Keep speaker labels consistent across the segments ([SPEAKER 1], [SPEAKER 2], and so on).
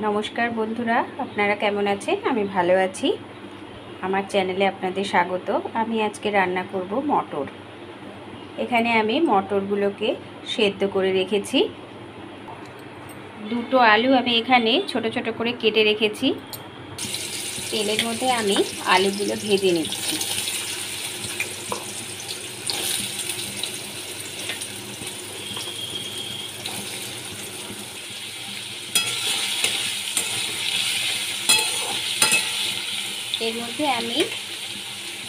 [SPEAKER 1] নমস্কার বন্ধুরা, আপনারা কেমন আছেন? আমি ভালো আছি। আমার চ্যানেলে আপনাদের স্বাগত। আমি আজকে রান্না করব মটর। এখানে আমি মটরগুলোকে সেদ্ধ করে রেখেছি। দুটো আলু আমি এখানে ছোট ছোট করে কেটে রেখেছি। তেলের মধ্যে আমি আলুগুলো ভেজে নিচ্ছি। এর মধ্যে আমি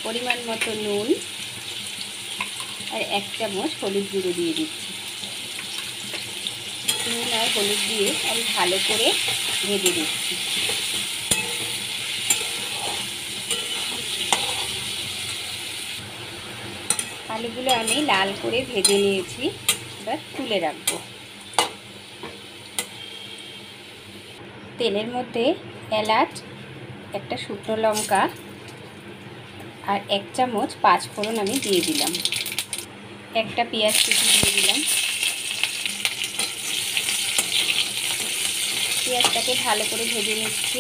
[SPEAKER 1] পরিমাণ মতো নুন আর 1 চামচ হলুদ গুঁড়ো দিয়ে দিচ্ছি। নুন আর হলুদ দিয়ে আমি ভালো করে ভেজে দিচ্ছি। আলুগুলো আমি লাল করে ভেজে নিয়েছি, এবার তুলে রাখবো। তেলের মধ্যে এলাচ, একটা শুকনো লঙ্কা আর 1 চামচ 5 ফোড়ন আমি দিয়ে দিলাম। একটা পেঁয়াজ কুচি দিয়ে দিলাম। পেঁয়াজটাকে ভালো করে ভেজে নিচ্ছি।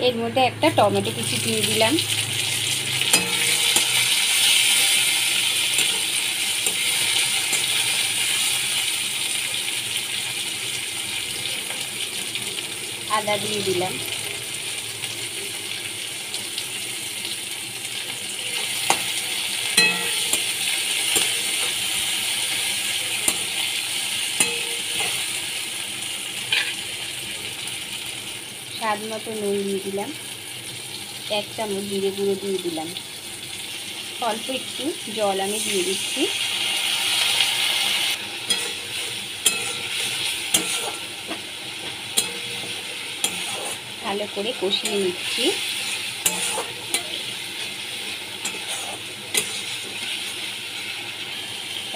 [SPEAKER 1] এর মধ্যে একটা টমেটো কুচি দিয়ে দিলাম। আদা দিয়ে দিলাম। স্বাদ মতো নুন দিয়ে দিলাম। 1 চামচ জিরে গুঁড়ো দিয়ে দিলাম। অল্প একটু জল আমি দিয়ে দিচ্ছি। ভালো করে কষিয়ে নিচ্ছি।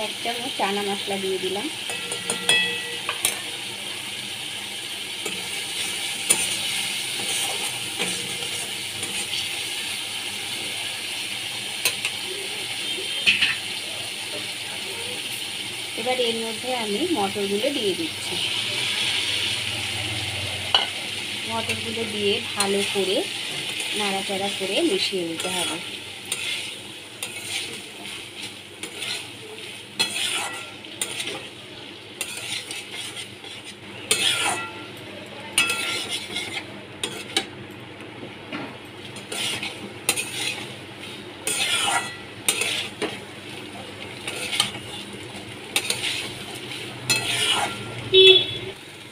[SPEAKER 1] এক চামচ চানা মশলা দিয়ে দিলাম। এবার এর মধ্যে আমি মটরগুলো দিয়ে দিচ্ছি। মটরগুলো দিয়ে ভালো করে নাড়াচাড়া করে মিশিয়ে নিতে হবে।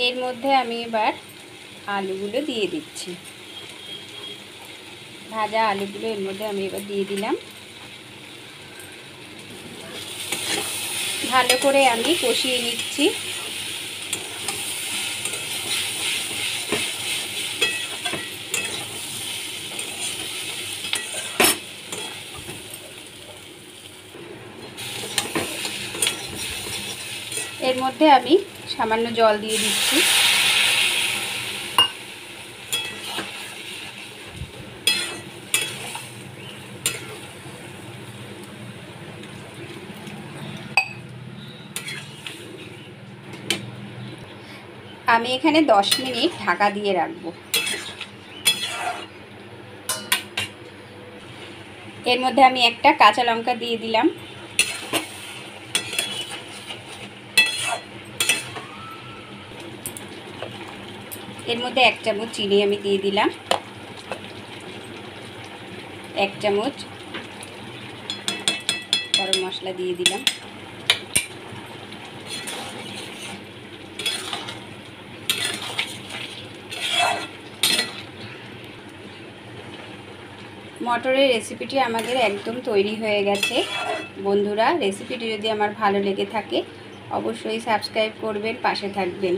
[SPEAKER 1] এর মধ্যে আমি এবার আলুগুলো দিয়ে দিচ্ছি। ভাজা আলুগুলো এর মধ্যে আমি এবার দিয়ে দিলাম। ভালো করে আমি কষিয়ে নিচ্ছি। এর মধ্যে আমি সামান্য জল দিয়ে দিচ্ছি। আমি এখানে 10 মিনিট ঢাকা দিয়ে রাখবো। এর মধ্যে আমি একটা কাঁচা লঙ্কা দিয়ে দিলাম। এর মধ্যে 1 চামচ চিনি আমি দিয়ে দিলাম। 1 চামচ গরম মশলা দিয়ে দিলাম। মটরের রেসিপিটি আমাদের একদম তৈরি হয়ে গেছে। বন্ধুরা, রেসিপিটি যদি আমার ভালো লেগে থাকে অবশ্যই সাবস্ক্রাইব করবেন, পাশে থাকবেন।